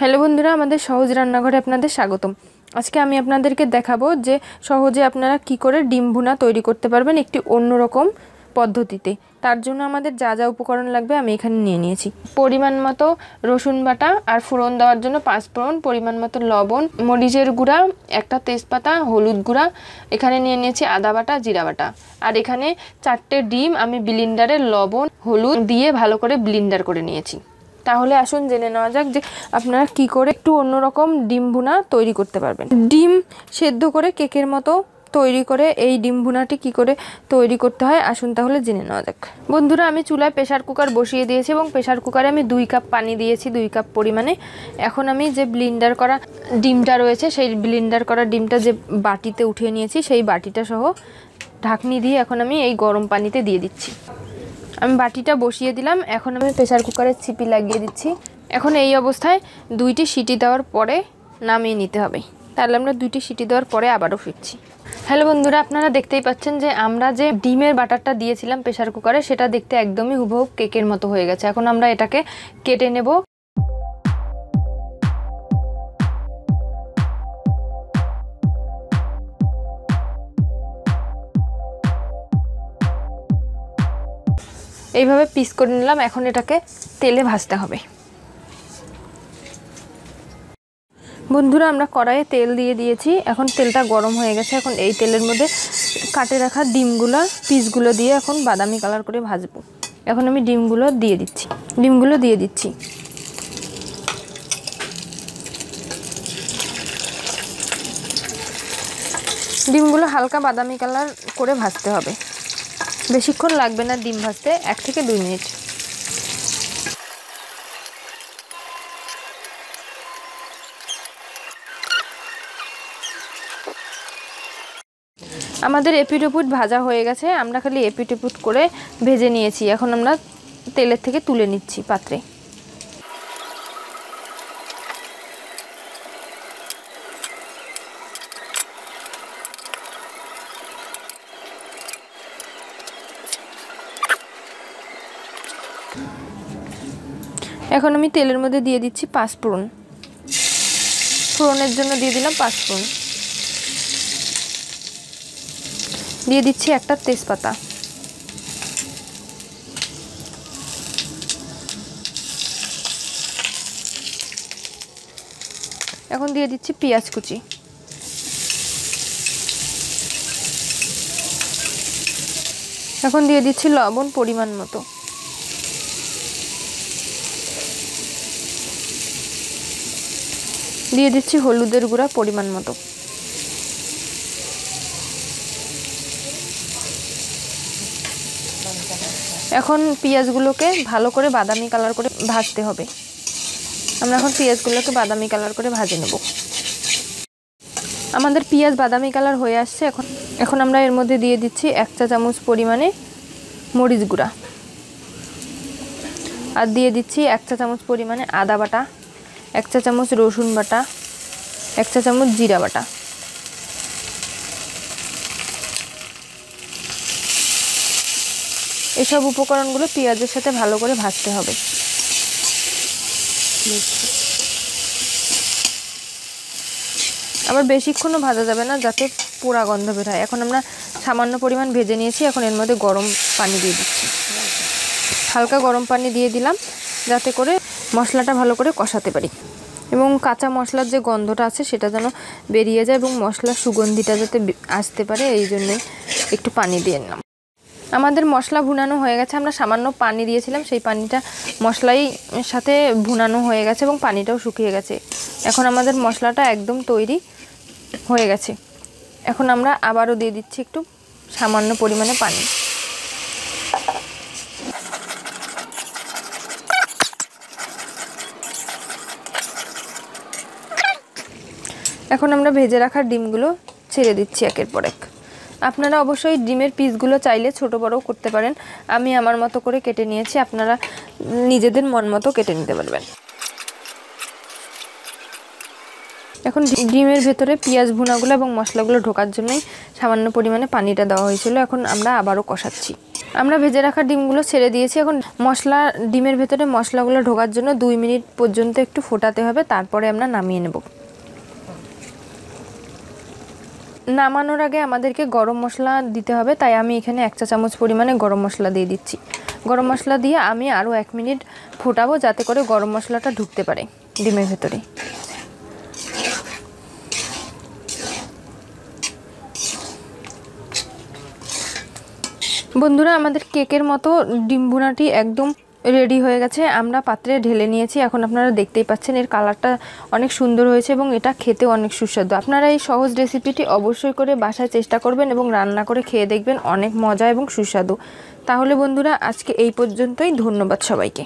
Hello বন্ধুরা, আমাদের সহজ রান্নাঘরে আপনাদের স্বাগতম। আজকে আমি আপনাদেরকে দেখাবো যে সহজে আপনারা কি করে ডিম ভুনা তৈরি করতে পারবেন একটি অন্যরকম পদ্ধতিতে। তার জন্য আমাদের যা যা উপকরণ লাগবে আমি এখানে নিয়ে নিয়েছি। পরিমাণ মতো রসুন বাটা, আর ফোড়ন দেওয়ার জন্য 5 ফোড়ন, পরিমাণ মতো লবণ, মরিচের গুঁড়া, একটা তেজপাতা, হলুদ গুঁড়া, এখানে নিয়ে নিয়েছি আদা বাটা, জিরা বাটা, আর এখানে 4টে ডিম আমি ব্লেন্ডারে লবণ হলুদ দিয়ে ভালো করে ব্লেন্ডার করে নিয়েছি। তাহলে আসুন জেনে নেওয়া যাক যে আপনারা কি করে একটু অন্যরকম ডিম ভুনা তৈরি করতে পারবেন। ডিম সেদ্ধ করে কেকের মতো তৈরি করে এই ডিম ভুনাটি কি করে তৈরি করতে হয় আসুন তাহলে জেনে নেওয়া যাক। বন্ধুরা, আমি চুলায় প্রেসার কুকার বসিয়ে দিয়েছি এবং প্রেসার কুকারে আমি 2 কাপ পানি দিয়েছি, 2 কাপ পরিমাণে। এখন আমি যে ব্লেন্ডার করা ডিমটা রয়েছে সেই ব্লেন্ডার করা ডিমটা যে বাটিতে উঠিয়ে নিয়েছি সেই বাটিটা সহ ঢাকনি দিয়ে এখন আমি এই গরম পানিতে দিয়ে দিচ্ছি। আমি বাটিটা বসিয়ে দিলাম। এখন আমি প্রেসার কুকারের ছিপি লাগিয়ে দিচ্ছি। এখন এই অবস্থায় 2টি সিটি দেওয়ার পরে নামিয়ে নিতে হবে। তাহলে আমরা 2টি সিটি দেওয়ার পরে আবারও ফিরছি। হ্যালো বন্ধুরা, আপনারা দেখতেই পাচ্ছেন যে আমরা যে ডিমের বাটারটা দিয়েছিলাম প্রেসার কুকারে সেটা দেখতে একদমই হুবহু কেকের মতো হয়ে গেছে। এখন আমরা এটাকে কেটে নেব। এইভাবে পিস করে নিলাম। এখন এটাকে তেলে ভাজতে হবে। বন্ধুরা, আমরা কড়াইয়ে তেল দিয়ে দিয়েছি। এখন তেলটা গরম হয়ে গেছে। এখন এই তেলের মধ্যে কাটে রাখা ডিমগুলো পিসগুলো দিয়ে এখন বাদামি কালার করে ভাজবো। এখন আমি ডিমগুলো দিয়ে দিচ্ছি। ডিমগুলো হালকা বাদামি কালার করে ভাজতে হবে। বেশিক্ষণ লাগবে না ডিম ভাজতে, 1 থেকে 2 মিনিট। আমাদের এপিট ওপিট ভাজা হয়ে গেছে। আমরা খালি এপিট ওপিট করে ভেজে নিয়েছি। এখন আমরা তেলের থেকে তুলে নিচ্ছি পাত্রে। এখন আমি তেলের মধ্যে দিয়ে দিচ্ছি 5 ফোড়ন। ফোড়নের জন্য দিয়ে দিলাম 5 ফোড়ন। দিয়ে দিচ্ছি একটা তেজপাতা। এখন দিয়ে দিচ্ছি পেঁয়াজ কুচি। এখন দিয়ে দিচ্ছি লবণ পরিমাণ মতো। দিয়ে দিচ্ছি হলুদের গুঁড়া পরিমাণ মতো। এখন পেঁয়াজগুলোকে ভালো করে বাদামি কালার করে ভাজতে হবে। আমরা এখন পেঁয়াজগুলোকে বাদামি কালার করে ভাজে নেব। আমাদের পেঁয়াজ বাদামি কালার হয়ে আসছে। এখন আমরা এর মধ্যে দিয়ে দিচ্ছি 1 চা চামচ পরিমাণে মরিচ গুঁড়া, আর দিয়ে দিচ্ছি 1 চা চামচ পরিমাণে আদা বাটা, 1 চা চামচ রসুন বাটা, 1 চা চামচ জিরা বাটা। এসব উপকরণগুলো পেঁয়াজের সাথে ভালো করে ভাজতে হবে। আবার বেশিক্ষণও ভাজা যাবে না, যাতে পোড়া গন্ধ বের হয়। এখন আমরা সামান্য পরিমাণ ভেজে নিয়েছি। এখন এর মধ্যে গরম পানি দিয়ে দিচ্ছি। হালকা গরম পানি দিয়ে দিলাম যাতে করে মশলাটা ভালো করে কষাতে পারি এবং কাঁচা মশলার যে গন্ধটা আছে সেটা যেন বেরিয়ে যায় এবং মশলার সুগন্ধিটা যাতে আসতে পারে, এই জন্যই একটু পানি দিয়ে নিলাম। আমাদের মশলা ভুনানো হয়ে গেছে। আমরা সামান্য পানি দিয়েছিলাম, সেই পানিটা মশলাই সাথে ভুনানো হয়ে গেছে এবং পানিটাও শুকিয়ে গেছে। এখন আমাদের মশলাটা একদম তৈরি হয়ে গেছে। এখন আমরা আবারও দিয়ে দিচ্ছি একটু সামান্য পরিমাণে পানি। এখন আমরা ভেজে রাখা ডিমগুলো ছেড়ে দিচ্ছি একের পর এক। আপনারা অবশ্যই ডিমের পিসগুলো চাইলে ছোট বড়ও করতে পারেন। আমি আমার মতো করে কেটে নিয়েছি, আপনারা নিজেদের মন মতো কেটে নিতে পারবেন। এখন ডিমের ভেতরে পেঁয়াজ ভুনাগুলো এবং মশলাগুলো ঢোকার জন্যই সামান্য পরিমাণে পানিটা দেওয়া হয়েছিল। এখন আমরা আবারও কষাচ্ছি। আমরা ভেজে রাখা ডিমগুলো ছেড়ে দিয়েছি। এখন মশলা, ডিমের ভেতরে মশলাগুলো ঢোকার জন্য 2 মিনিট পর্যন্ত একটু ফোটাতে হবে, তারপরে আমরা নামিয়ে নেব। নামানোর আগে আমাদেরকে গরম মশলা দিতে হবে, তাই আমি এখানে 1 চা চামচ পরিমাণে গরম মশলা দিয়ে দিচ্ছি। গরম মশলা দিয়ে আমি আরও 1 মিনিট ফোটাবো, যাতে করে গরম মশলাটা ঢুকতে পারে ডিমের ভেতরে। বন্ধুরা, আমাদের কেকের মতো ডিম ভুনাটি একদম রেডি হয়ে গেছে। আমরা পাত্রে ঢেলে নিয়েছি। এখন আপনারা দেখতেই পাচ্ছেন এর কালারটা অনেক সুন্দর হয়েছে এবং এটা খেতেও অনেক সুস্বাদু। আপনারা এই সহজ রেসিপিটি অবশ্যই করে বাসায় চেষ্টা করবেন এবং রান্না করে খেয়ে দেখবেন, অনেক মজা এবং সুস্বাদু। তাহলে বন্ধুরা, আজকে এই পর্যন্তই। ধন্যবাদ সবাইকে।